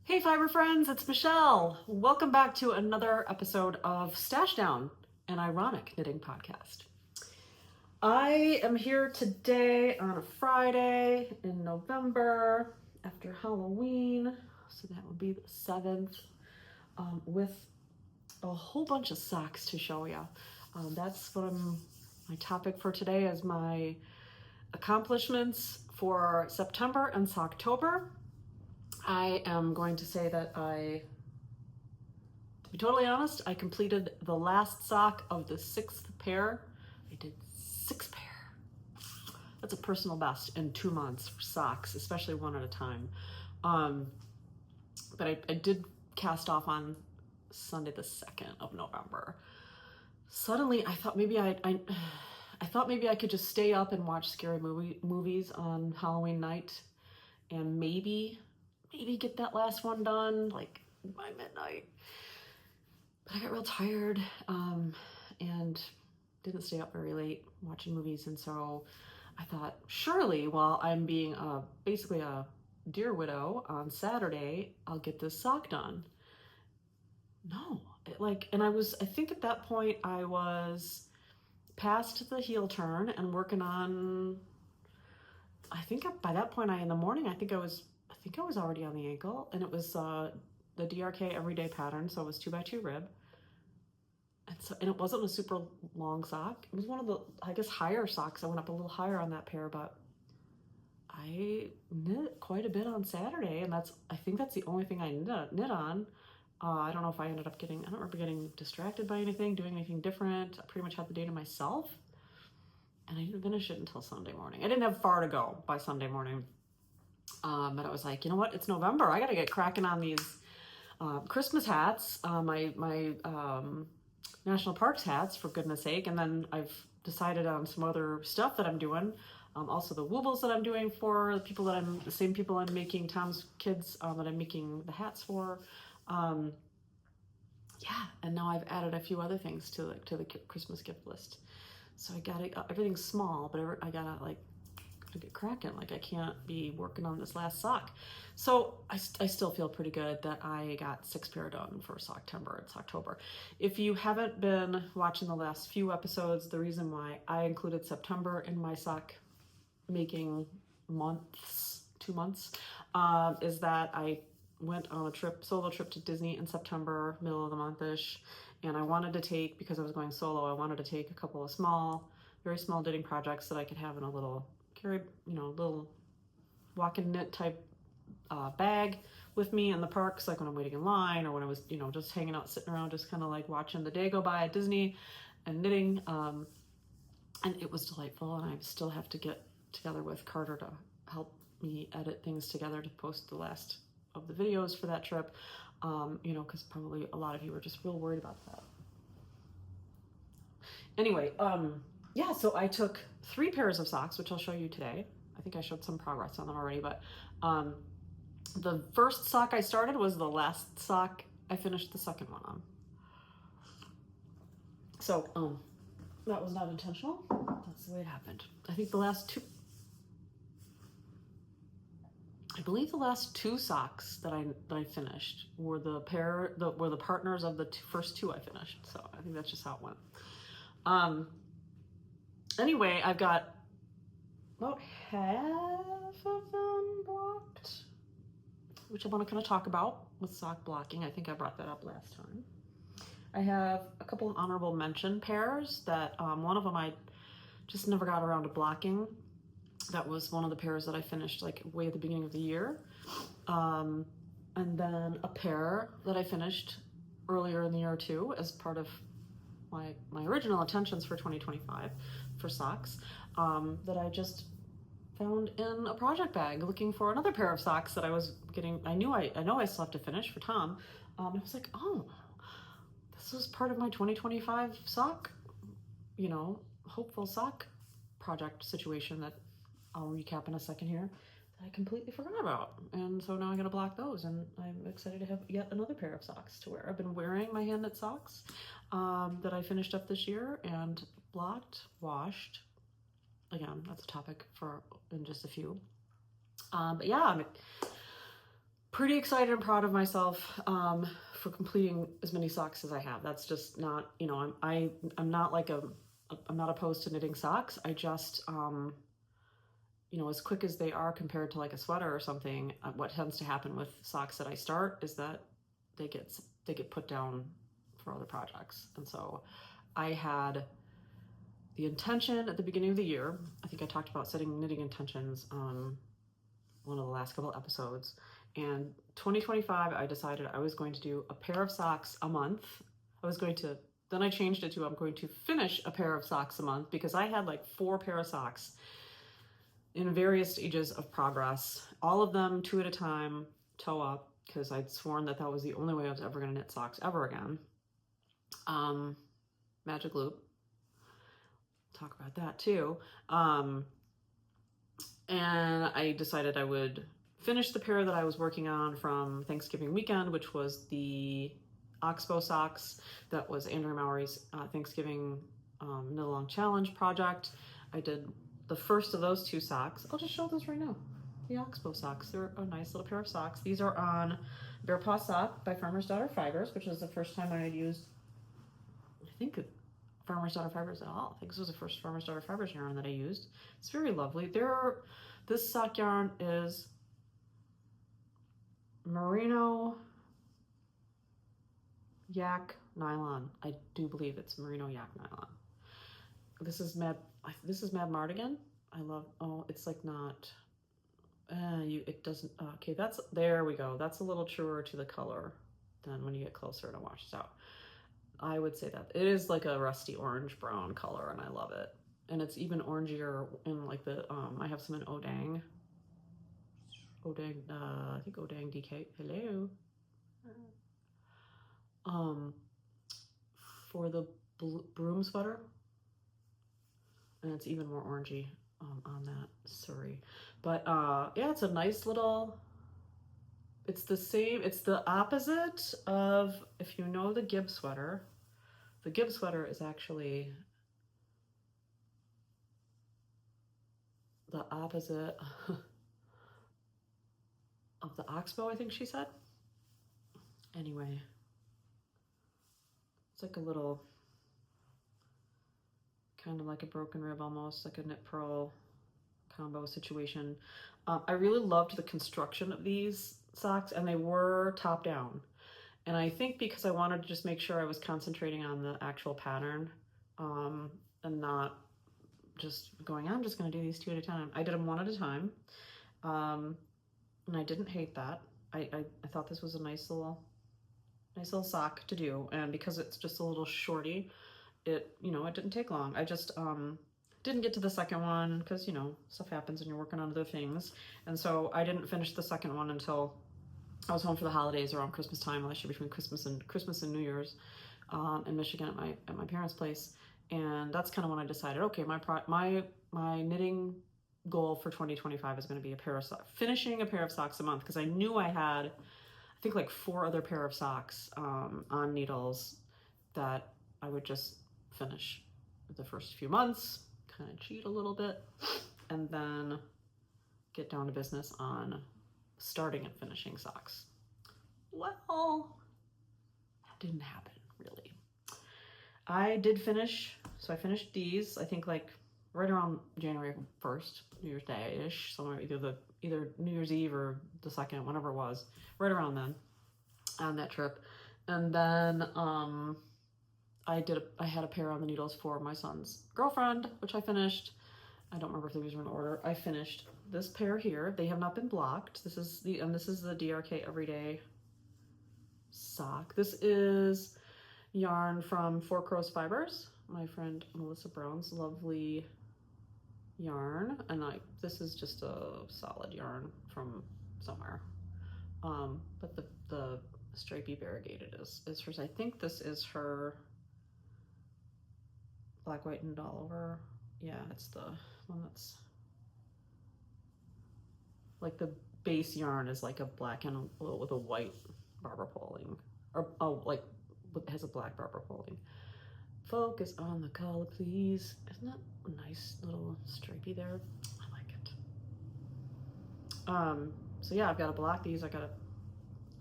Hey Fiber Friends, it's Michelle. Welcome back to another episode of Stashdown, an ironic knitting podcast. I am here today on a Friday in November after Halloween, so that would be the 7th, with a whole bunch of socks to show you. That's what my topic for today is my accomplishments for September and Socktober. I am going to say that to be totally honest, I completed the last sock of the 6th pair. I did 6 pair. That's a personal best in 2 months for socks, especially one at a time. But I did cast off on Sunday the 2nd of November. Suddenly I thought maybe I thought maybe I could just stay up and watch scary movies on Halloween night and maybe get that last one done like by midnight. But I got real tired and didn't stay up very late watching movies, and so I thought, surely while I'm being basically a dear widow on Saturday, I'll get this sock done. No, and I think at that point I was past the heel turn and working on, I think by that point in the morning, I think I was already on the ankle, and it was the DRK everyday pattern, so it was 2x2 rib. And it wasn't a super long sock. It was one of the, I guess, higher socks. I went up a little higher on that pair, but I knit quite a bit on Saturday, and I think that's the only thing I knit on. I don't know if I ended up I don't remember getting distracted by anything, doing anything different. I pretty much had the day to myself, and I didn't finish it until Sunday morning. I didn't have far to go by Sunday morning, but I was like, you know what? It's November. I got to get cracking on these Christmas hats. My National Parks hats, for goodness sake. And then I've decided on some other stuff that I'm doing. Also the woobles that I'm doing for the same people I'm making, Tom's kids, that I'm making the hats for. Yeah, and now I've added a few other things to the Christmas gift list. So I got everything's small, but I gotta get cracking. I can't be working on this last sock. So I still feel pretty good that I got 6 pair done for Socktember and Socktober. If you haven't been watching the last few episodes, the reason why I included September in my sock making months, 2 months, is that I went on a solo trip to Disney in September, middle of the month-ish, and I wanted to take, because I was going solo, I wanted to take a couple of very small knitting projects that I could have in a little little walk and knit type bag with me in the parks, like when I'm waiting in line or when I was, just hanging out, sitting around, just kind of like watching the day go by at Disney and knitting. And it was delightful. And I still have to get together with Carter to help me edit things together to post the last of the videos for that trip. Because probably a lot of you were just real worried about that. Anyway, yeah, so I took 3 pairs of socks, which I'll show you today. I think I showed some progress on them already, but the first sock I started was the last sock I finished the second one on. So that was not intentional. That's the way it happened. I think I believe the last 2 socks that I finished were the partners of the first 2 I finished. So I think that's just how it went. Anyway, I've got about half of them blocked, which I want to kind of talk about with sock blocking. I think I brought that up last time. I have a couple of honorable mention pairs that one of them I just never got around to blocking. That was one of the pairs that I finished way at the beginning of the year. And then a pair that I finished earlier in the year too, as part of my original intentions for 2025 for socks, that I just found in a project bag looking for another pair of socks that I was getting. I know I still have to finish for Tom. I was like, oh, this was part of my 2025 sock, hopeful sock project situation that I'll recap in a second here, that I completely forgot about. And so now I gotta block those, and I'm excited to have yet another pair of socks to wear. I've been wearing my hand knit socks that I finished up this year and blocked, washed. Again, that's a topic in just a few. But yeah, I'm pretty excited and proud of myself for completing as many socks as I have. That's just not, you know, I'm not like I'm not opposed to knitting socks. I just, you know, as quick as they are compared to like a sweater or something, what tends to happen with socks that I start is that they get put down for other projects. And so I had the intention at the beginning of the year. I think I talked about setting knitting intentions on one of the last couple episodes. And 2025, I decided I was going to do a pair of socks a month. Then I changed it to I'm going to finish a pair of socks a month, because I had like 4 pair of socks in various stages of progress, all of them 2 at a time, toe up, because I'd sworn that that was the only way I was ever going to knit socks ever again. Magic loop. Talk about that too. And I decided I would finish the pair that I was working on from Thanksgiving weekend, which was the Oxbow socks. That was Andrew Mowry's Thanksgiving Knit Along Challenge project. I did the first of those 2 socks. I'll just show those right now. The Oxbow socks. They're a nice little pair of socks. These are on Bear Paw Sock by Farmer's Daughter Fibers, which is the first time I had used, I think, Farmer's Daughter Fibers at all. I think this was the first Farmer's Daughter Fibers yarn that I used. It's very lovely. This sock yarn is merino yak nylon. I do believe it's merino yak nylon. This is Mad Mardigan. I love, oh, it's like not, it doesn't, okay, there we go. That's a little truer to the color than when you get closer and it washes out. I would say that. It is like a rusty orange brown color, and I love it. And it's even orangier in like the, I have some in Odang. I think Odang DK, hello. For the broom sweater. And it's even more orangey on that, sorry. But yeah, it's a nice little, it's the opposite of, if you know the Gibb sweater. The Gibb sweater is actually the opposite of the Oxbow, I think she said. Anyway, it's like a little, kind of like a broken rib almost, like a knit purl combo situation. I really loved the construction of these socks, and they were top down. And I think because I wanted to just make sure I was concentrating on the actual pattern and not just going, I'm just going to do these 2 at a time. I did them 1 at a time, and I didn't hate that. I thought this was a nice little sock to do, and because it's just a little shorty, it didn't take long. I just didn't get to the second one because, you know, stuff happens and you're working on other things, and so I didn't finish the second one until I was home for the holidays around Christmas time, last year, between Christmas and New Year's, in Michigan at my parents' place. And that's kind of when I decided, okay, my knitting goal for 2025 is going to be finishing a pair of socks a month, because I knew I had, I think, like 4 other pair of socks on needles that I would just finish the first few months, kind of cheat a little bit, and then get down to business on starting and finishing socks. Well, that didn't happen, really. I did finish, so I finished these, I think, like right around January 1st, New Year's Day-ish, somewhere, either New Year's Eve or the 2nd, whenever it was, right around then, on that trip. And then I had a pair on the needles for my son's girlfriend, which I finished. I don't remember if these were in order. I finished this pair here. They have not been blocked. This is the DRK Everyday sock. This is yarn from Four Crows Fibers, my friend Melissa Brown's lovely yarn, and this is just a solid yarn from somewhere. But the stripy variegated is hers. I think this is her black, white, and all over. Yeah, it's the one that's like the base yarn is like a black and with a white barber poling, or like it has a black barber poling. Focus on the color, please. Isn't that a nice little stripey there? I like it. So yeah, I've got to block these. I gotta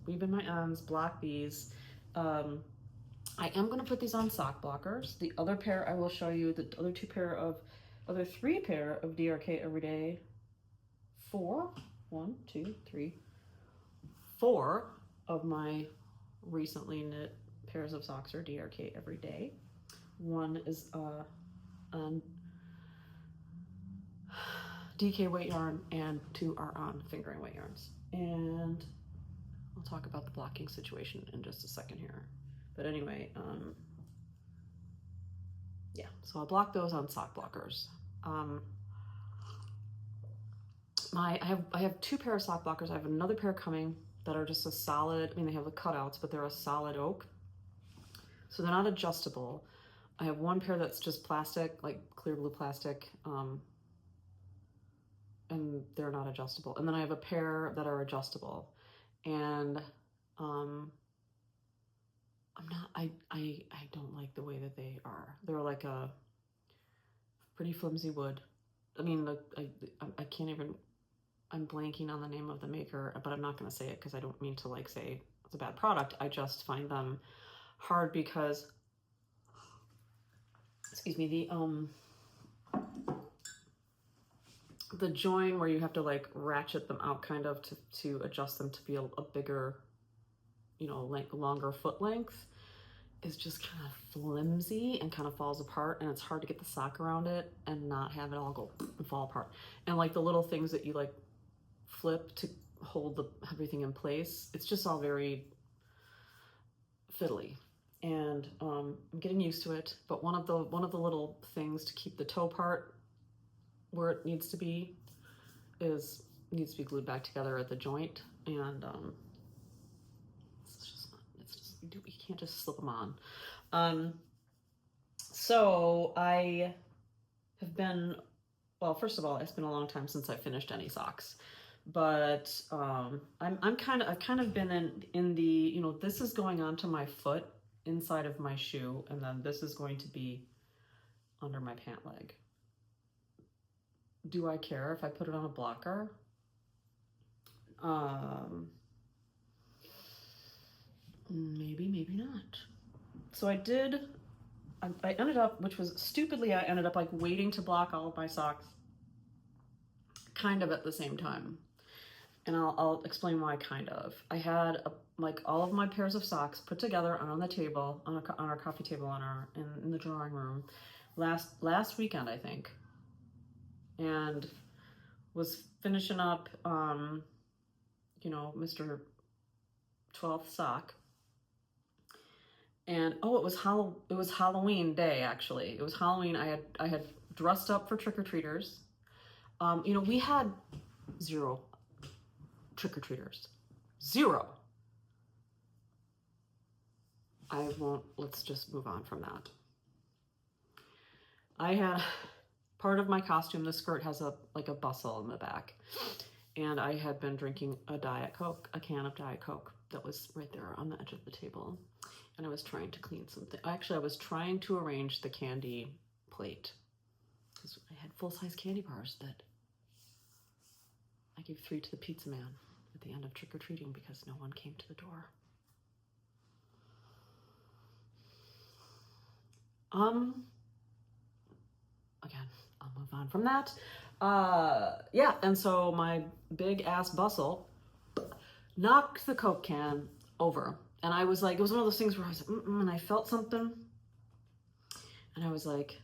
weave in my ends, block these. I am going to put these on sock blockers. The other pair I will show you, the other three pair of DRK Everyday, four of my recently knit pairs of socks are DRK Everyday. One is on DK weight yarn and two are on fingering weight yarns. And I'll talk about the blocking situation in just a second here. But anyway, yeah, so I'll block those on sock blockers. I have two pair of sock blockers. I have another pair coming that are just a solid, I mean, they have the cutouts, but they're a solid oak. So they're not adjustable. I have one pair that's just plastic, like clear blue plastic, and they're not adjustable. And then I have a pair that are adjustable. And I don't like the way that they are. They're like a pretty flimsy wood. I mean, I can't even, I'm blanking on the name of the maker, but I'm not going to say it because I don't mean to like say it's a bad product. I just find them hard because, excuse me, the join where you have to like ratchet them out kind of to adjust them to be a bigger, you know, like longer foot length is just kind of flimsy and kind of falls apart, and it's hard to get the sock around it and not have it all go and fall apart. And like the little things that you like flip to hold everything in place, it's just all very fiddly. And I'm getting used to it, but one of the little things to keep the toe part where it needs to be needs to be glued back together at the joint, and you can't just slip them on. So I have been, well, first of all, it's been a long time since I finished any socks, but I've kind of been in the, you know, this is going onto my foot inside of my shoe, and then this is going to be under my pant leg. Do I care if I put it on a blocker? Maybe, maybe not. So I ended up, which was stupidly, I ended up like waiting to block all of my socks kind of at the same time. And I'll explain why kind of. I had like all of my pairs of socks put together on the table, on our coffee table in the drawing room last weekend, I think. And was finishing up, you know, Mr. 12th sock. And oh, it was Halloween day, actually. It was Halloween. I had dressed up for trick-or-treaters. You know, we had 0 trick-or-treaters. 0. Let's just move on from that. I had part of my costume, the skirt has like a bustle in the back. And I had been drinking a can of Diet Coke that was right there on the edge of the table. And I was trying to clean something. Actually, I was trying to arrange the candy plate, because I had full-size candy bars that I gave 3 to the pizza man at the end of trick-or-treating because no one came to the door. Again, I'll move on from that. Yeah, and so my big ass bustle knocked the Coke can over. And I was like, it was one of those things where I was like, and I felt something. And I was like,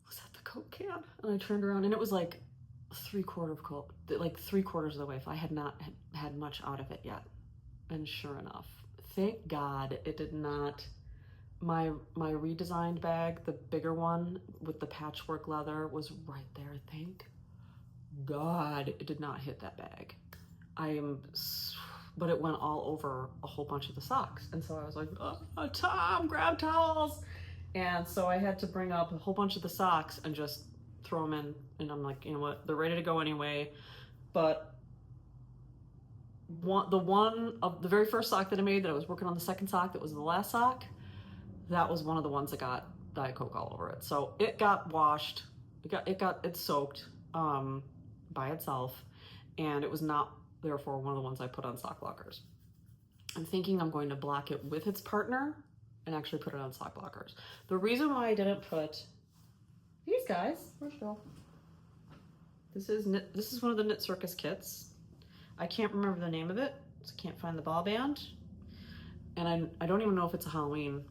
was that the Coke can? And I turned around and it was like 3/4 of Coke, like 3/4 of the way. I had not had much out of it yet. And sure enough, thank God it did not, my redesigned bag, the bigger one with the patchwork leather was right there. Thank God it did not hit that bag. But it went all over a whole bunch of the socks. And so I was like, oh, Tom, grab towels. And so I had to bring up a whole bunch of the socks and just throw them in. And I'm like, you know what, they're ready to go anyway. But the very first sock that I made, that I was working on the second sock, that was the last sock, that was one of the ones that got Diet Coke all over it. So it got washed, it soaked by itself, and it was not therefore one of the ones I put on sock blockers. I'm thinking I'm going to block it with its partner and actually put it on sock blockers. The reason why I didn't put these guys, where's Bill? This is one of the Knit Circus kits. I can't remember the name of it, so I can't find the ball band. And I don't even know if it's a Halloween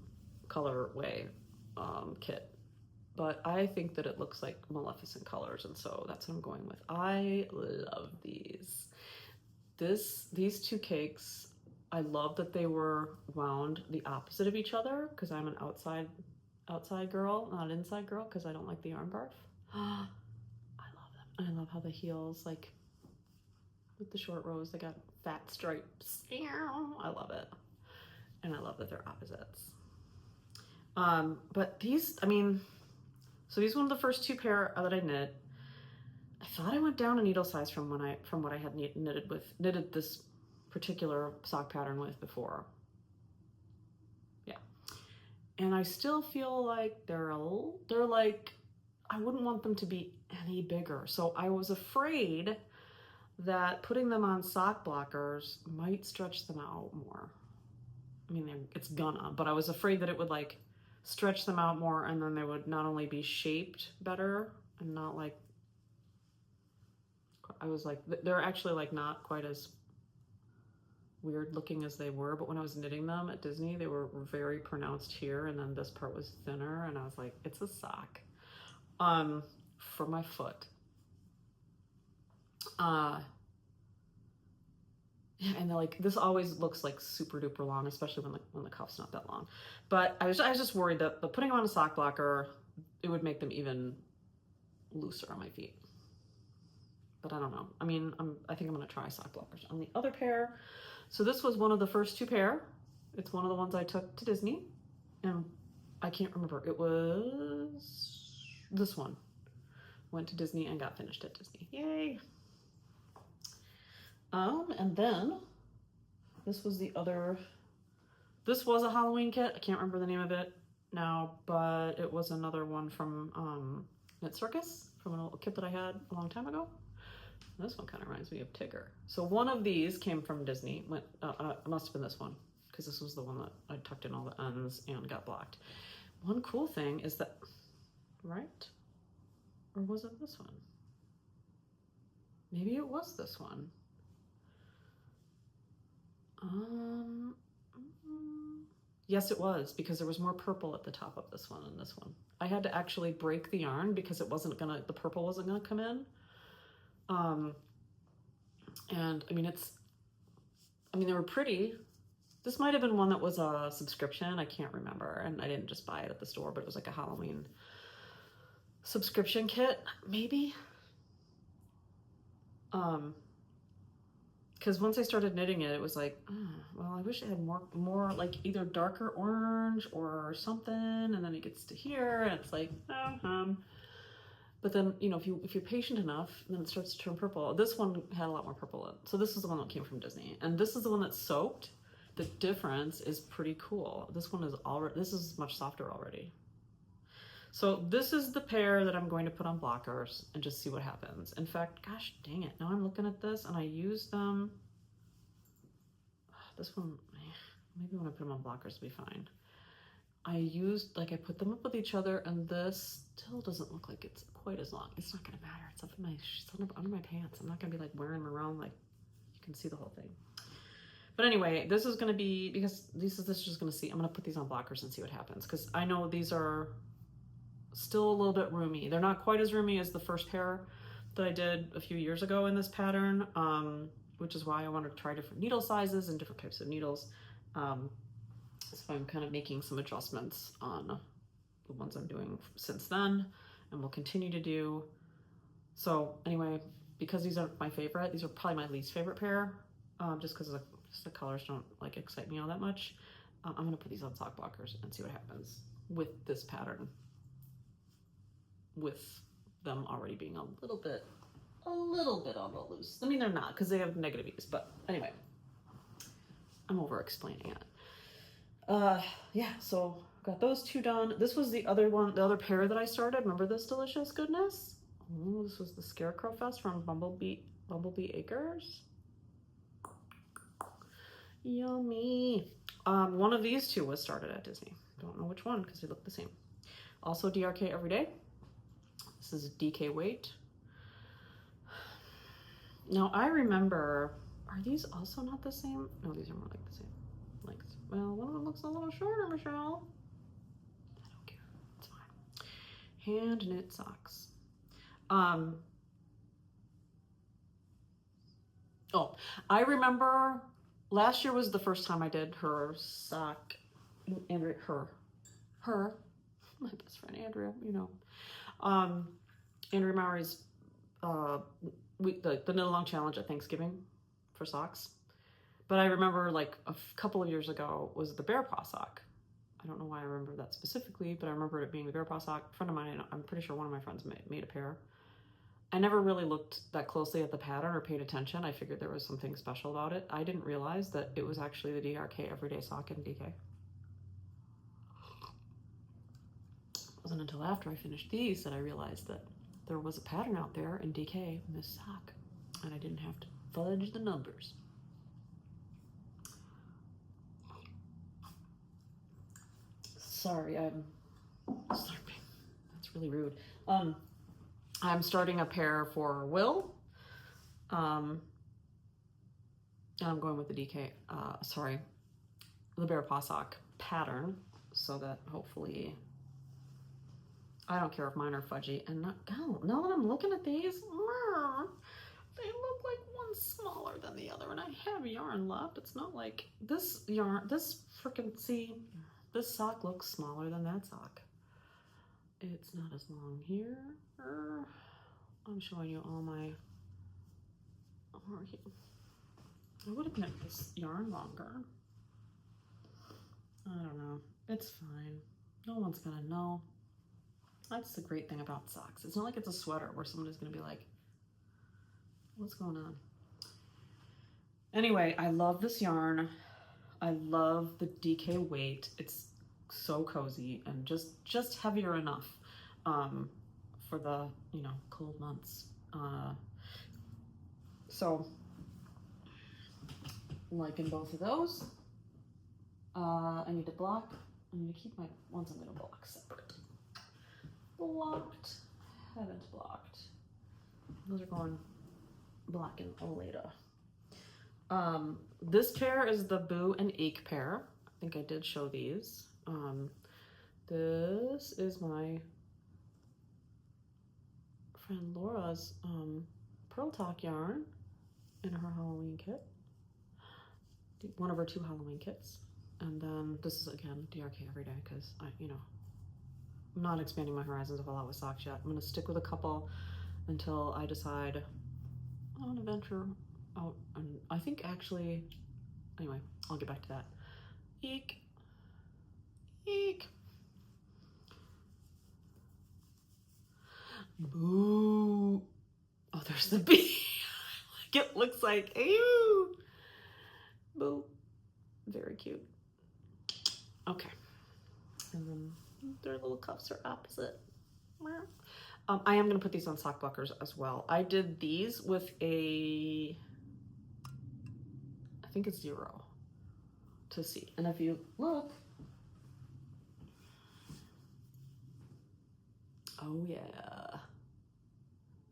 colorway kit, but I think that it looks like Maleficent colors, and so that's what I'm going with. I love these. These two cakes, I love that they were wound the opposite of each other because I'm an outside girl, not an inside girl, because I don't like the yarn barf. I love them. And I love how the heels, like with the short rows, they got fat stripes. I love it. And I love that they're opposites. But these, I mean, so these are one of the first two pair that I knit. I thought I went down a needle size from what I had knitted this particular sock pattern with before. Yeah. And I still feel like they're like, I wouldn't want them to be any bigger. So I was afraid that putting them on sock blockers might stretch them out more. I mean, it's gonna, but I was afraid that it would like stretch them out more, and then they would not only be shaped better and not like, I was like, they're actually like not quite as weird looking as they were, but when I was knitting them at Disney, they were very pronounced here, and then this part was thinner, and I was like, it's a sock for my foot. Yeah, and like this always looks like super duper long, especially when the cuff's not that long. But I was just worried that putting them on a sock blocker, it would make them even looser on my feet. But I don't know. I mean, I think I'm gonna try sock blockers on the other pair. So this was one of the first two pair. It's one of the ones I took to Disney, and I can't remember. It was this one. Went to Disney and got finished at Disney. Yay! And then this was the other, this was a Halloween kit. I can't remember the name of it now, but it was another one from Knit Circus, from a kit that I had a long time ago. This one kind of reminds me of Tigger. So one of these came from Disney. It must have been this one, because this was the one that I tucked in all the ends and got blocked. One cool thing is that, right? Or was it this one? Maybe it was this one. Yes, it was, because there was more purple at the top of this one and this one. I had to actually break the yarn because the purple wasn't gonna come in. And I mean, they were pretty. This might have been one that was a subscription. I can't remember. And I didn't just buy it at the store, but it was like a Halloween subscription kit, maybe. Because once I started knitting it, it was like, oh, well, I wish it had more like either darker orange or something. And then it gets to here, and it's like, But then, you know, if you're patient enough, then it starts to turn purple. This one had a lot more purple in it. So this is the one that came from Disney, and this is the one that's soaked. The difference is pretty cool. This one is this is much softer already. So this is the pair that I'm going to put on blockers and just see what happens. In fact, gosh dang it, now I'm looking at this and I use them. This one, maybe when I put them on blockers it'll be fine. I put them up with each other, and this still doesn't look like it's quite as long. It's not gonna matter, it's up in under my pants. I'm not gonna be like wearing them around like you can see the whole thing. But anyway, this is gonna be, because this is just gonna see, I'm gonna put these on blockers and see what happens, because I know these are still a little bit roomy. They're not quite as roomy as the first pair that I did a few years ago in this pattern, which is why I want to try different needle sizes and different types of needles. So I'm kind of making some adjustments on the ones I'm doing since then, and will continue to do. So anyway, because these aren't my favorite, these are probably my least favorite pair, just because the colors don't like excite me all that much. I'm gonna put these on sock blockers and see what happens with this pattern, with them already being a little bit on the loose. I mean, they're not, because they have negative ease, but anyway, I'm over explaining it. Yeah, so got those two done. This was the other pair that I started. Remember this delicious goodness? Oh, this was the Scarecrow Fest from Bumblebee Acres. Yummy. One of these two was started at Disney. Don't know which one because they look the same. Also DRK Everyday. This is DK Weight. Now I remember, are these also not the same? No, these are more like the same length. Well, one of them looks a little shorter, Michelle. I don't care, it's fine. Hand knit socks. Oh, I remember last year was the first time I did her sock, Andrea, her, my best friend Andrea, you know. Andrea Maury's, the Knit Along Challenge at Thanksgiving for socks. But I remember like a couple of years ago was the bear paw sock. I don't know why I remember that specifically, but I remember it being the bear paw sock. A friend of mine, I'm pretty sure one of my friends made a pair. I never really looked that closely at the pattern or paid attention. I figured there was something special about it. I didn't realize that it was actually the DRK Everyday Sock in DK. It wasn't until after I finished these that I realized that there was a pattern out there in DK in this sock, and I didn't have to fudge the numbers. Sorry, I'm slurping. That's really rude. I'm starting a pair for Will. And I'm going with the DK, the bear paw sock pattern, so that hopefully, I don't care if mine are fudgy. And now that I'm looking at these, they look like one's smaller than the other, and I have yarn left. It's not like this yarn, this sock looks smaller than that sock. It's not as long here. I'm showing you all my, I would have knit this yarn longer. I don't know. It's fine. No one's gonna know. That's the great thing about socks. It's not like it's a sweater where somebody's gonna be like, what's going on? Anyway, I love this yarn. I love the DK weight. It's so cozy and just heavier enough for the, you know, cold months. So liking both of those. I need to block. I'm gonna keep my ones I'm gonna block separate. Blocked, haven't blocked. Those are going black and later. This pair is the Boo and Ache pair. I think I did show these. This is my friend Laura's Pearl Talk yarn in her Halloween kit. One of her 2 Halloween kits. And then this is again DRK Everyday because I'm not expanding my horizons a whole lot with socks yet. I'm gonna stick with a couple until I decide I want to venture out. And I think actually, anyway, I'll get back to that. Eek. Eek. Boo. Oh, there's the bee. It looks like, ew. Boo. Very cute. Okay. And then their little cuffs are opposite. I am going to put these on sock blockers as well. I did these with I think it's 0 to see. And if you look, oh yeah.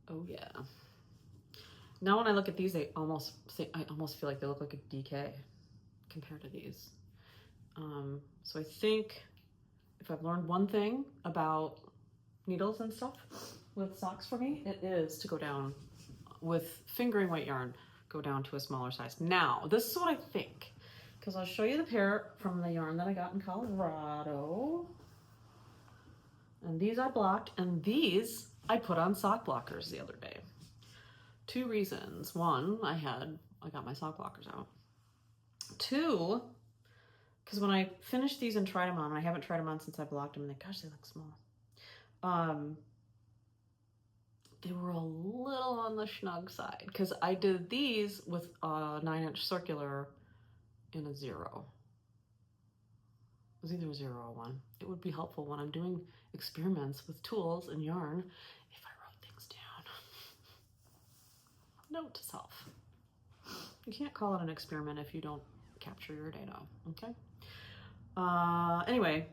Oh yeah. Now when I look at these, I almost feel like they look like a DK compared to these. So I think if I've learned one thing about needles and stuff with socks for me, it is to go down with fingering weight yarn, go down to a smaller size. Now, this is what I think, because I'll show you the pair from the yarn that I got in Colorado. And these I blocked, and these I put on sock blockers the other day. 2 reasons. 1, I got my sock blockers out. 2, because when I finished these and tried them on, and I haven't tried them on since I blocked them, and gosh, they look small. They were a little on the snug side, because I did these with a 9-inch circular in a 0. It was either a 0 or 1. It would be helpful when I'm doing experiments with tools and yarn if I wrote things down. Note to self. You can't call it an experiment if you don't capture your data, okay? Anyway,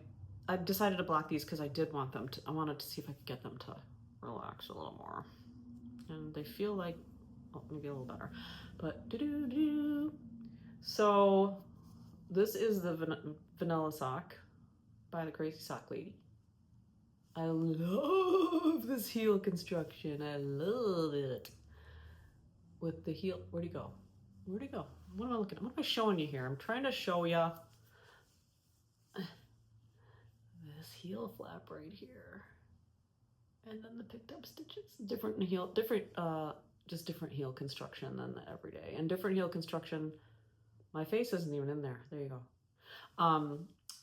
I decided to block these because I did want them to, I wanted to see if I could get them to relax a little more. And they feel like, oh, maybe a little better, but doo-doo-doo. So this is the Vanilla Sock by the Crazy Sock Lady. I love this heel construction. I love it. With the heel, where'd he go? Where'd he go? What am I looking at? What am I showing you here? I'm trying to show you this heel flap right here. And then the picked up stitches. Different heel, just different heel construction than the everyday. And different heel construction, my face isn't even in there. There you go.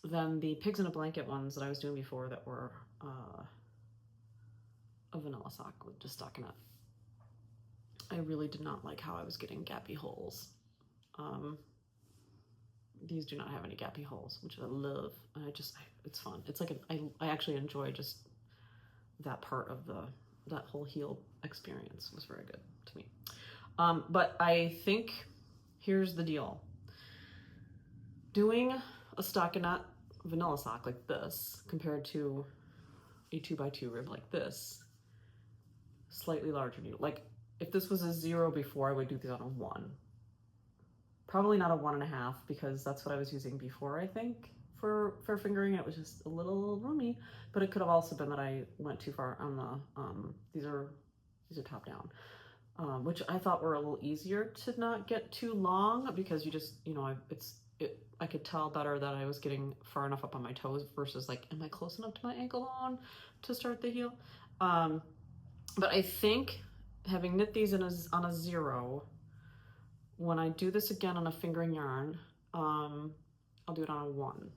Than the pigs in a blanket ones that I was doing before that were a vanilla sock with just stockinette. I really did not like how I was getting gappy holes. These do not have any gappy holes, which I love. It's fun. It's like, I actually enjoy just that part of that whole heel experience was very good to me. But I think here's the deal. Doing a stockinette vanilla sock like this compared to a 2x2 rib like this, slightly larger needle. Like if this was a 0 before, I would do these on a 1. Probably not a 1.5 because that's what I was using before, I think, for fingering. It was just a little roomy, but it could have also been that I went too far on the, these are top down, which I thought were a little easier to not get too long because you just, you know, I could tell better that I was getting far enough up on my toes versus like, am I close enough to my ankle bone to start the heel? But I think having knit these on a 0, when I do this again on a fingering yarn, I'll do it on a 1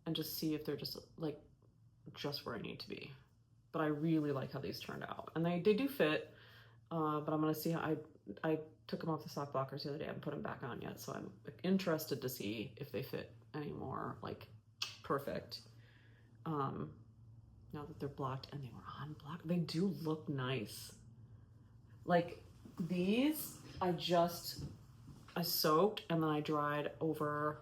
and just see if they're just like just where I need to be. But I really like how these turned out, and they do fit. But I'm gonna see how I took them off the sock blockers the other day. I haven't put them back on yet, so I'm interested to see if they fit anymore, like perfect. Now that they're blocked, and they were unblocked, they do look nice. Like these, I soaked and then I dried over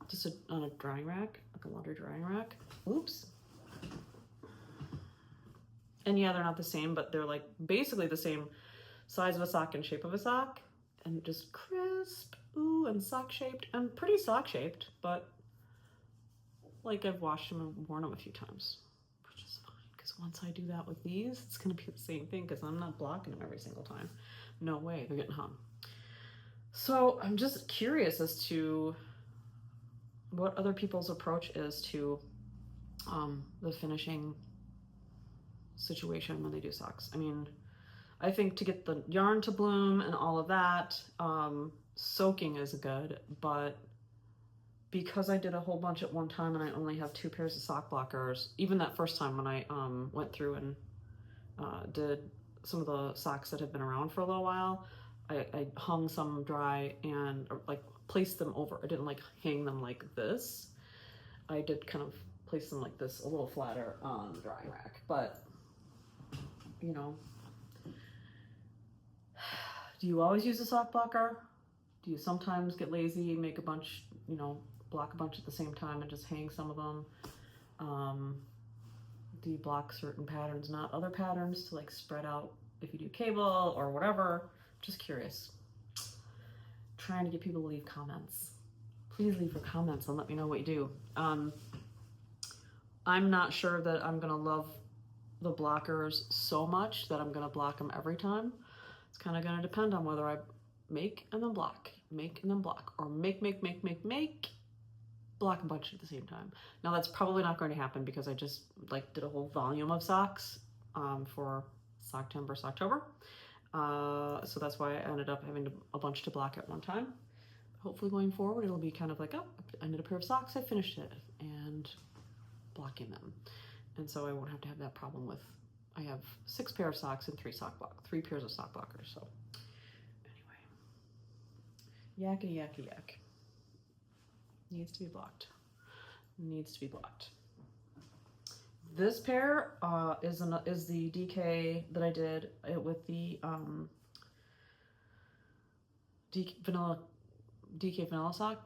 just on a drying rack, like a laundry drying rack. Oops. And yeah, they're not the same, but they're like basically the same size of a sock and shape of a sock, and just crisp, ooh, and sock shaped, and pretty sock shaped, but like I've washed them and worn them a few times, which is fine, because once I do that with these, it's gonna be the same thing, because I'm not blocking them every single time. No way, they're getting hung. So I'm just curious as to what other people's approach is to the finishing situation when they do socks. I mean, I think to get the yarn to bloom and all of that, soaking is good, but because I did a whole bunch at one time and I only have 2 pairs of sock blockers, even that first time when I went through and did some of the socks that have been around for a little while, I hung some dry and like placed them over. I didn't like hang them like this. I did kind of place them like this, a little flatter on the drying rack. But, you know, do you always use a sock blocker? Do you sometimes get lazy, make a bunch, you know, block a bunch at the same time and just hang some of them? Do you block certain patterns, not other patterns, to like spread out if you do cable or whatever? Just curious. Trying to get people to leave comments. Please leave your comments and let me know what you do. I'm not sure that I'm gonna love the blockers so much that I'm gonna block them every time. It's kind of gonna depend on whether I make and then block, make and then block, or make, block a bunch at the same time. Now that's probably not going to happen because I just like did a whole volume of socks for Socktember, Socktober. So that's why I ended up having a bunch to block at one time. Hopefully going forward, it'll be kind of like, oh, I did a pair of socks, I finished it, and blocking them. And so I won't have to have that problem with, I have 6 pairs of socks and 3 pairs of sock blockers. So anyway, yakety yacky yak. Needs to be blocked. Needs to be blocked. This pair is the DK that I did with the DK vanilla sock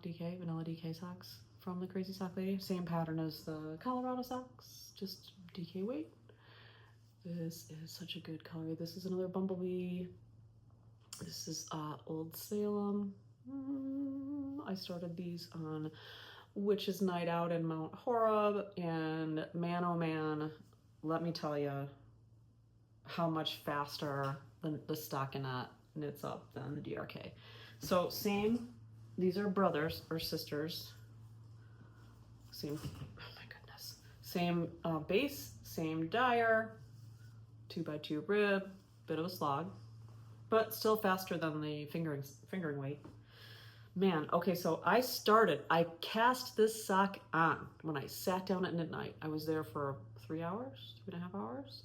DK, vanilla DK socks from the Crazy Sock Lady. Same pattern as the Colorado socks, just DK weight. This is such a good color. This is another Bumblebee. This is Old Salem. I started these on Witch's Night Out in Mount Horeb, and man oh man, let me tell you how much faster the stockinette knits up than the DRK. So same, these are brothers or sisters. Same, oh my goodness. Same base, same dyer, 2x2 rib, bit of a slog, but still faster than the fingering weight. Man, okay, so I cast this sock on when I sat down at midnight. I was there for 3 hours, 2.5 hours.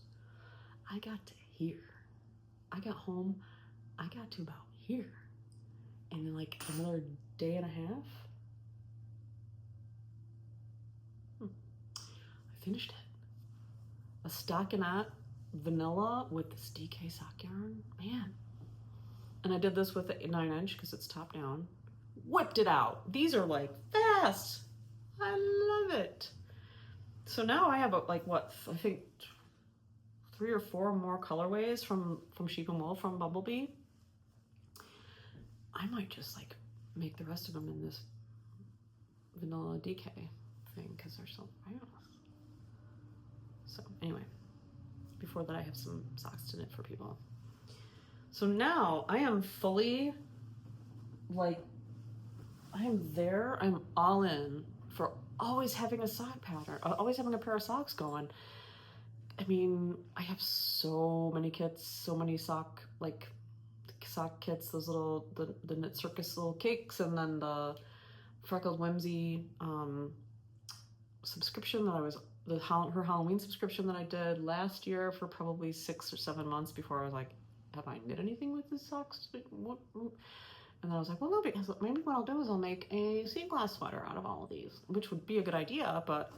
I got to here. I got home, I got to about here. And in like another day and a half, I finished it. A stockinette vanilla with this DK sock yarn, man. And I did this with a 9-inch because it's top down. Whipped it out. These are like fast. I love it. So now I have like what, I think 3 or 4 more colorways from Sheep and Wool from Bumblebee. I might just like make the rest of them in this vanilla DK thing because they're so fast. So anyway, before that I have some socks to knit for people. So now I am fully like, I am there, I'm all in for always having a sock pattern, always having a pair of socks going. I mean, I have so many kits, so many sock kits, those little, the Knit Circus little cakes, and then the Freckled Whimsy subscription that I was, her Halloween subscription that I did last year for probably 6 or 7 months before I was like, have I knit anything with these socks? What? And then I was like, well, no, because maybe what I'll do is I'll make a sea glass sweater out of all of these, which would be a good idea, but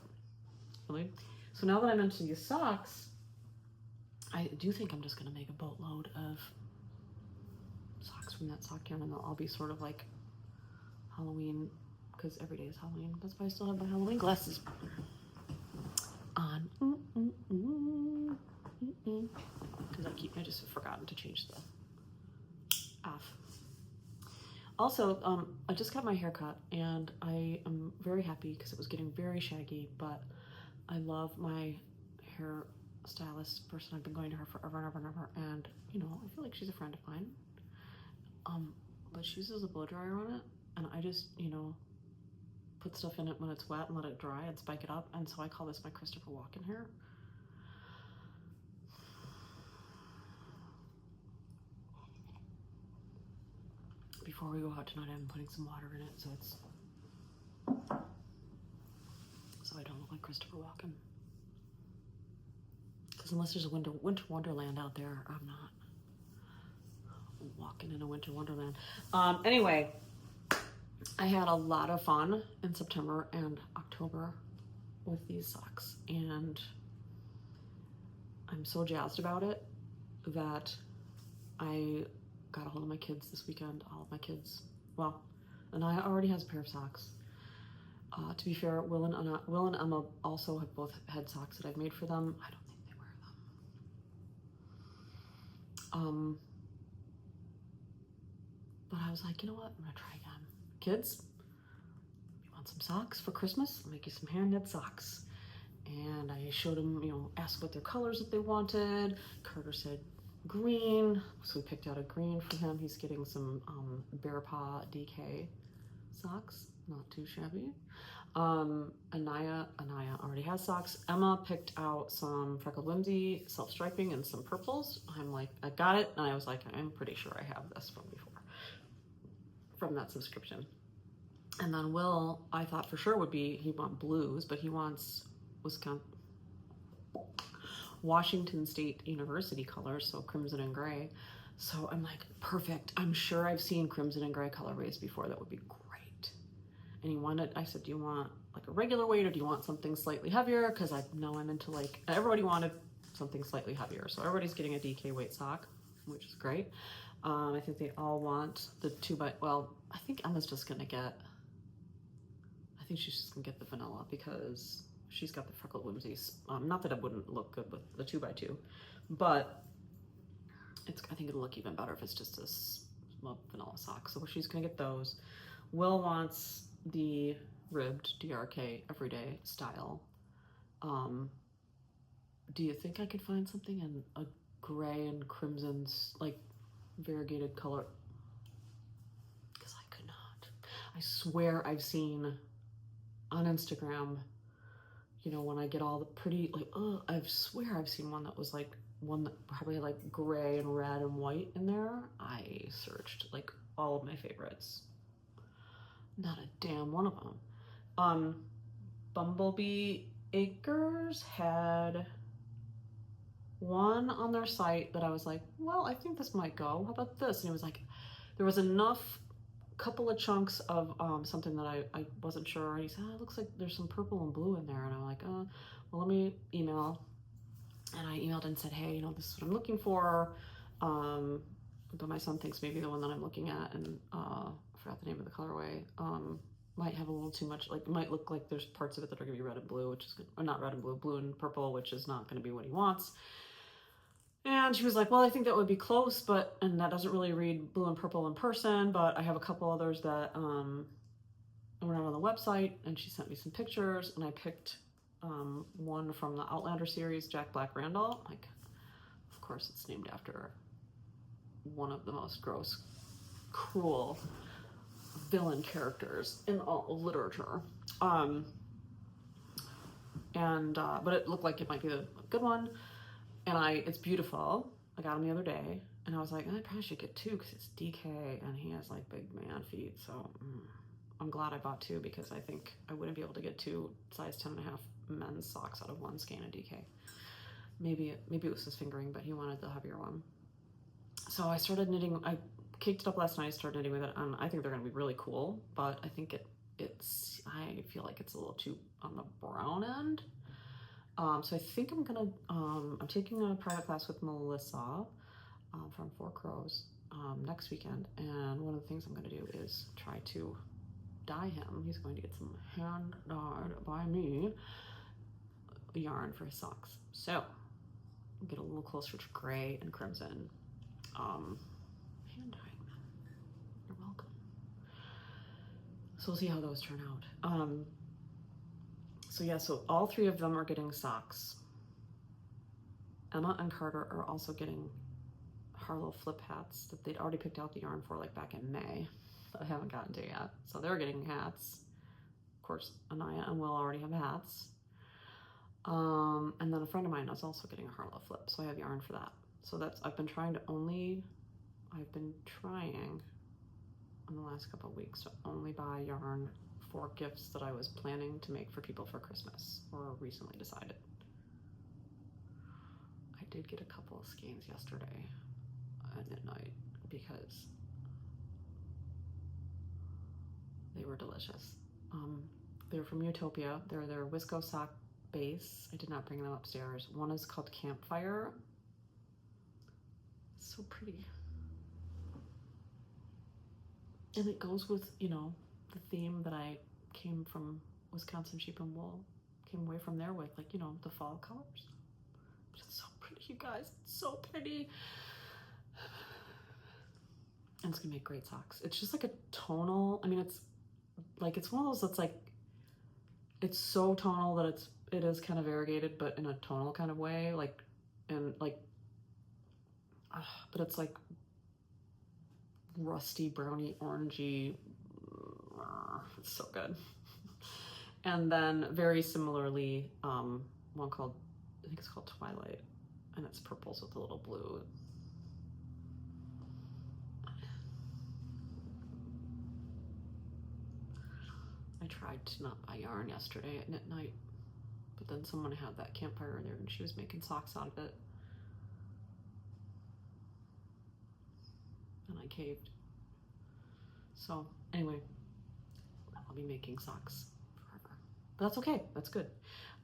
really. So now that I'm into these socks, I do think I'm just going to make a boatload of socks from that sock yarn, and they'll all be sort of like Halloween, because every day is Halloween. That's why I still have my Halloween glasses on. Because I just have forgotten to change the off. Also, I just got my hair cut, and I am very happy because it was getting very shaggy, but I love my hair stylist person. I've been going to her forever and ever and ever, and you know, I feel like she's a friend of mine. But she uses a blow dryer on it, and I just, you know, put stuff in it when it's wet and let it dry and spike it up, and so I call this my Christopher Walken hair. Before we go out tonight, I'm putting some water in it so I don't look like Christopher Walken. Because unless there's a winter wonderland out there, I'm not walking in a winter wonderland. Anyway, I had a lot of fun in September and October with these socks, and I'm so jazzed about it that I got a hold of my kids this weekend. All of my kids, well, and I already has a pair of socks. To be fair, Will and Emma also have both had socks that I've made for them. I don't think they wear them. But I was like, you know what? I'm gonna try again. Kids, you want some socks for Christmas? I'll make you some hand-knit socks. And I showed them, you know, asked what their colors that they wanted. Carter said green, so we picked out a green for him. He's getting some Bear Paw DK socks, not too shabby. Anaya already has socks. Emma picked out some Freckled Whimsy self-striping and some purples. I'm like, I got it, and I was like, I'm pretty sure I have this from before, from that subscription. And then Will, I thought for sure would be, he'd want blues, but he wants Washington State University colors, so crimson and gray. So I'm like, perfect. I'm sure I've seen crimson and gray colorways before. That would be great. And he wanted, I said, do you want like a regular weight or do you want something slightly heavier? Because I know I'm into like, everybody wanted something slightly heavier. So everybody's getting a DK weight sock, which is great. I think they all want the 2x, well, I think Emma's just gonna get, I think she's just gonna get the vanilla because she's got the freckled whimsies. Not that it wouldn't look good with the 2x2, but I think it'll look even better if it's just a small vanilla sock. So she's gonna get those. Will wants the ribbed DRK everyday style. Do you think I could find something in a gray and crimson, like variegated color? Because I could not. I swear I've seen on Instagram, you know, when I get all the pretty, like, I swear I've seen one that was like, one that probably had like gray and red and white in there. I searched like all of my favorites. Not a damn one of them. Bumblebee Acres had one on their site that I was like, well, I think this might go. How about this? And it was like, there was enough, couple of chunks of something that I wasn't sure. And he said, it looks like there's some purple and blue in there. And I'm like, well, let me email. And I emailed and said, hey, you know, this is what I'm looking for. But my son thinks maybe the one that I'm looking at, and I forgot the name of the colorway, might have a little too much, like, it might look like there's parts of it that are gonna be red and blue, which is good, or not red and blue, blue and purple, which is not gonna be what he wants. And she was like, well, I think that would be close, but, and that doesn't really read blue and purple in person, but I have a couple others that were not on the website, and she sent me some pictures, and I picked one from the Outlander series, Jack Black Randall. Like, of course, it's named after one of the most gross, cruel villain characters in all of literature. But it looked like it might be a good one. And it's beautiful. I got him the other day, and I was like, I probably should get two because it's DK and he has like big man feet. So I'm glad I bought two because I think I wouldn't be able to get two size 10.5 men's socks out of one skein of DK. Maybe it was his fingering, but he wanted the heavier one. So I started knitting. I caked it up last night, started knitting with it. I think they're gonna be really cool, but I think I feel like it's a little too on the brown end. So I think I'm gonna, I'm taking a private class with Melissa from Four Crows next weekend. And one of the things I'm gonna do is try to dye him. He's going to get some hand dyed by me yarn for his socks. So get a little closer to gray and crimson. Hand dyeing them. You're welcome. So we'll see how those turn out. So yeah, so all three of them are getting socks. Emma and Carter are also getting Harlow flip hats that they'd already picked out the yarn for like back in May that I haven't gotten to yet. So they're getting hats. Of course, Anaya and Will already have hats. And then a friend of mine is also getting a Harlow flip, so I have yarn for that. So I've been trying in the last couple of weeks to only buy yarn for gifts that I was planning to make for people for Christmas, or recently decided. I did get a couple of skeins yesterday at midnight because they were delicious. They're from Utopia. They're their Wisco sock base. I did not bring them upstairs. One is called Campfire. It's so pretty. And it goes with, you know, the theme that I came from Wisconsin Sheep and Wool, came away from there with, like, you know, the fall colors. It's so pretty, you guys. It's so pretty. And it's gonna make great socks. It's just like a tonal, I mean, it's one of those that's like, it's so tonal that it is kind of variegated, but in a tonal kind of way, like, and like, but it's like rusty, browny, orangey. It's so good. And then very similarly, one called, I think it's called Twilight, and it's purples with a little blue. I tried to not buy yarn yesterday at knit night, but then someone had that Campfire in there and she was making socks out of it. And I caved. So anyway, I'll be making socks forever. But that's okay, that's good.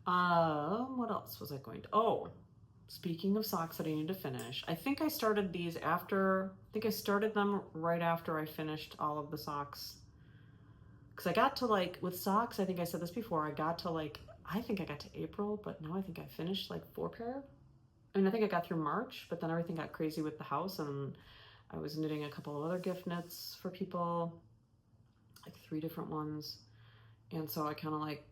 What else was I going to, speaking of socks that I need to finish, I think I started these after, I think I started them right after I finished all of the socks. Because I got to like, with socks, I think I said this before, I got to like, I think I got to April, but now I think I finished like 4 pair. I mean, I think I got through March, but then everything got crazy with the house, and I was knitting a couple of other gift knits for people, like 3 different ones. And so I kind of like,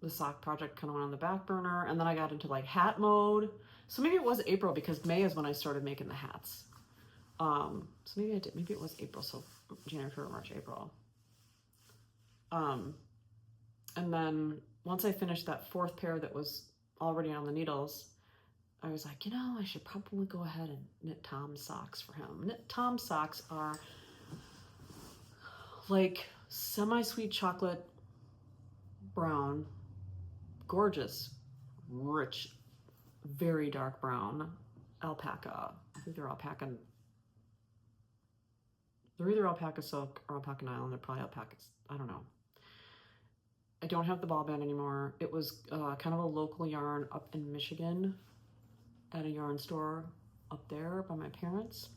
the sock project kind of went on the back burner, and then I got into like hat mode. So maybe it was April, because May is when I started making the hats. So maybe I did, maybe it was April, so January, February, March, April. And then once I finished that 4th pair that was already on the needles, I was like, you know, I should probably go ahead and knit Tom's socks for him. Tom's socks are like semi-sweet chocolate brown, gorgeous, rich, very dark brown alpaca. I think they're alpaca. They're either alpaca silk or alpaca nylon. They're probably alpacas. I don't know. I don't have the ball band anymore. It was kind of a local yarn up in Michigan at a yarn store up there by my parents.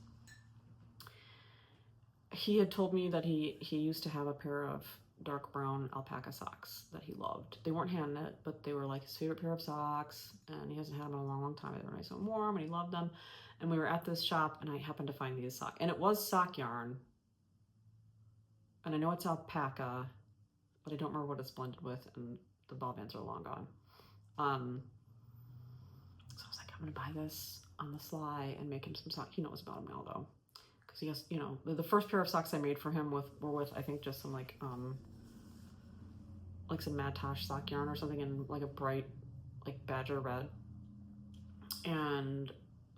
He had told me that he used to have a pair of dark brown alpaca socks that he loved. They weren't hand knit, but they were like his favorite pair of socks, and he hasn't had them in a long, long time. They were nice and warm, and he loved them. And we were at this shop, and I happened to find these socks, and it was sock yarn, and I know it's alpaca, but I don't remember what it's blended with, and the ball bands are long gone. So I was like, I'm gonna buy this on the sly and make him some socks. He knows about them now though, because he has, you know, the first pair of socks I made for him were with I think just some like some Matosh sock yarn or something in like a bright like badger red, and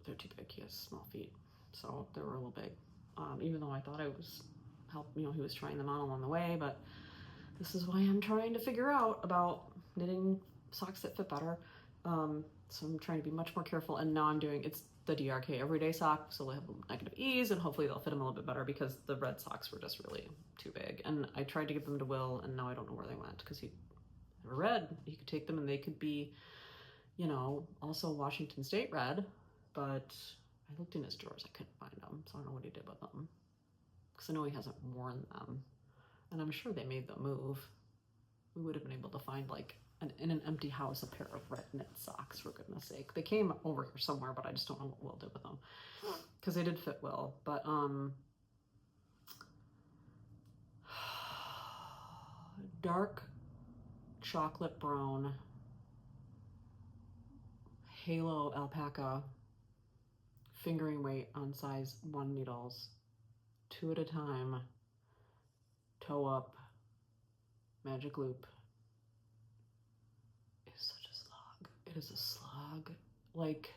they're too big. He has small feet, so they were a little big. Even though I thought I was he was trying them on along the way, but this is why I'm trying to figure out about knitting socks that fit better. So I'm trying to be much more careful, and now I'm doing, it's the DRK everyday sock, so they have negative ease, and hopefully they'll fit him a little bit better, because the red socks were just really too big. And I tried to give them to Will, and now I don't know where they went, because they were red. He could take them, and they could be, you know, also Washington State red, but I looked in his drawers, I couldn't find them, so I don't know what he did with them, because I know he hasn't worn them, and I'm sure they made the move. We would have been able to find like in an empty house a pair of red knit socks, for goodness sake. They came over here somewhere, but I just don't know what Will did with them, because they did fit Will. But dark chocolate brown halo alpaca, fingering weight on size 1 needles, 2 at a time, toe up, magic loop. Is such a slog. It is a slog. Like,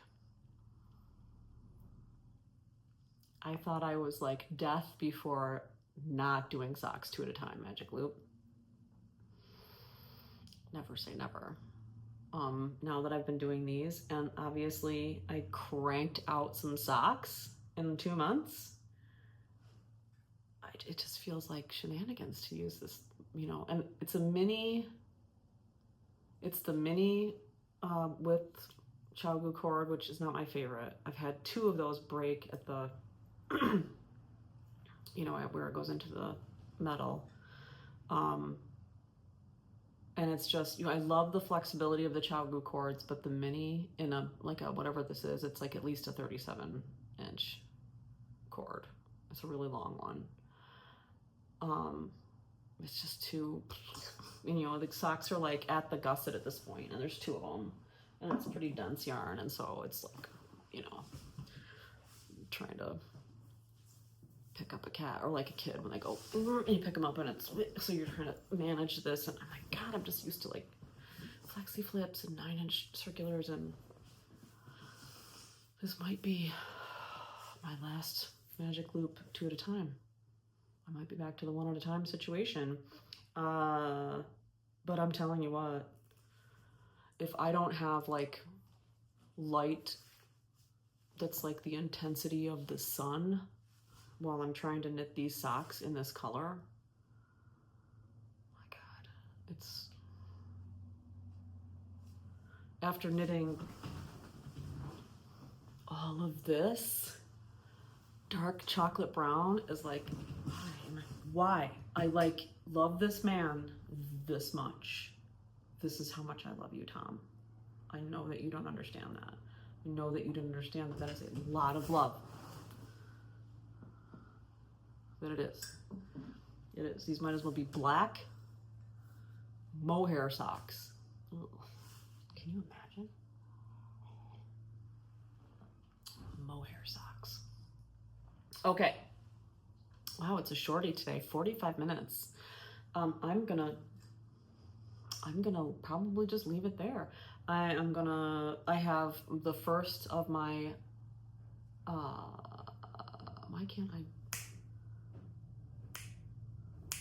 I thought I was like death before not doing socks 2 at a time, magic loop. Never say never. Now that I've been doing these, and obviously I cranked out some socks in 2 months, it just feels like shenanigans to use this, you know. And it's a mini, it's the mini with Chaogu cord, which is not my favorite. I've had 2 of those break at the you know, where it goes into the metal, and it's just, you know, I love the flexibility of the Chaogu cords, but the mini in a whatever this is, it's like at least a 37-inch cord. It's a really long one. It's just too, you know, the socks are like at the gusset at this point, and there's 2 of them, and it's pretty dense yarn, and so it's like, you know, trying to pick up a cat, or like a kid when they go and you pick them up, and it's, so you're trying to manage this, and I'm like, God, I'm just used to like flexi flips and 9-inch circulars, and this might be my last magic loop 2 at a time. I might be back to the 1 at a time situation. But I'm telling you what, if I don't have like light that's like the intensity of the sun while I'm trying to knit these socks in this color, my God, it's, after knitting all of this dark chocolate brown is like, why? I like love this man this much. This is how much I love you, Tom. I know that you don't understand that. I know that you don't understand that that is a lot of love. But it is. It is. These might as well be black mohair socks. Ugh. Can you imagine? Mohair socks. Okay. Wow, it's a shorty today. 45 minutes. I'm gonna probably just leave it there. I have the first of my, why can't I?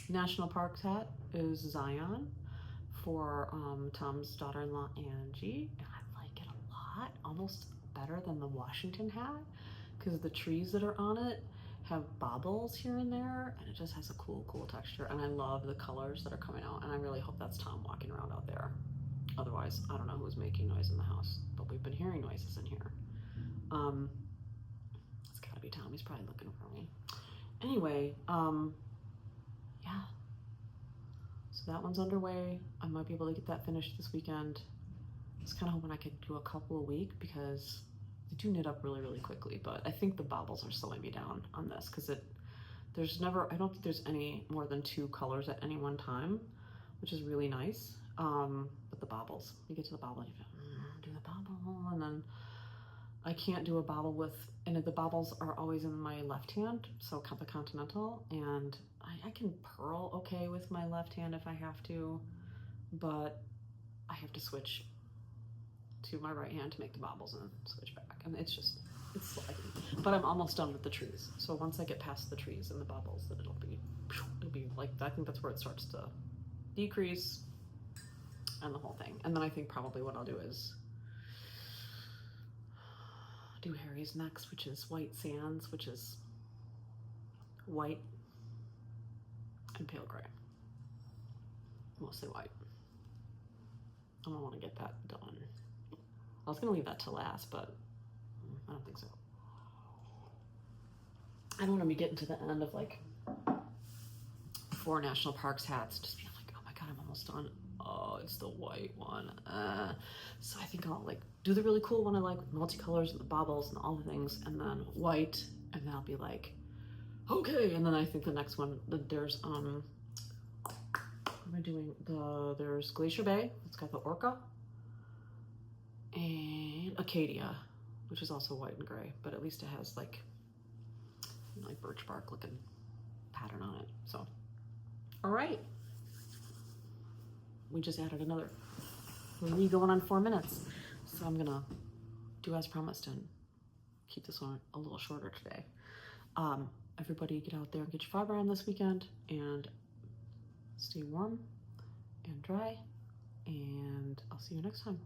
National Parks hat is Zion for Tom's daughter-in-law, Angie. And I like it a lot, almost better than the Washington hat, because the trees that are on it have bobbles here and there, and it just has a cool texture. And I love the colors that are coming out, and I really hope that's Tom walking around out there. Otherwise, I don't know who's making noise in the house, but we've been hearing noises in here. It's gotta be Tom. He's probably looking for me. Anyway, yeah. So that one's underway. I might be able to get that finished this weekend. I was kind of hoping I could do a couple a week because they do knit up really quickly, but I think the bobbles are slowing me down on this because I don't think there's any more than 2 colors at any one time, which is really nice. But the bobbles, you get to the bobble, you do the bobble, and then I can't do a bobble and the bobbles are always in my left hand, so the continental, and I can purl okay with my left hand if I have to, but I have to switch to my right hand to make the bobbles and switch back, and it's sliding. But I'm almost done with the trees, so once I get past the trees and the bobbles, then it'll be like, I think that's where it starts to decrease and the whole thing. And then I think probably what I'll do is do Harry's next, which is White Sands, which is white and pale gray, mostly white. I don't want to get that done. I was gonna leave that to last, but I don't think so. I don't want to be getting to the end of like 4 national parks hats, just being like, oh my god, I'm almost done. Oh, it's the white one. So I think I'll like do the really cool one I like with multicolors and the bobbles and all the things, and then white, and then I'll be like, okay. And then I think the next one, there's what am I doing? There's Glacier Bay. It's got the orca, and Acadia, which is also white and gray, but at least it has like birch bark looking pattern on it. So, all right. We just added another 3 going on 4 minutes. So I'm gonna do as promised and keep this one a little shorter today. Everybody get out there and get your fiber on this weekend and stay warm and dry, and I'll see you next time.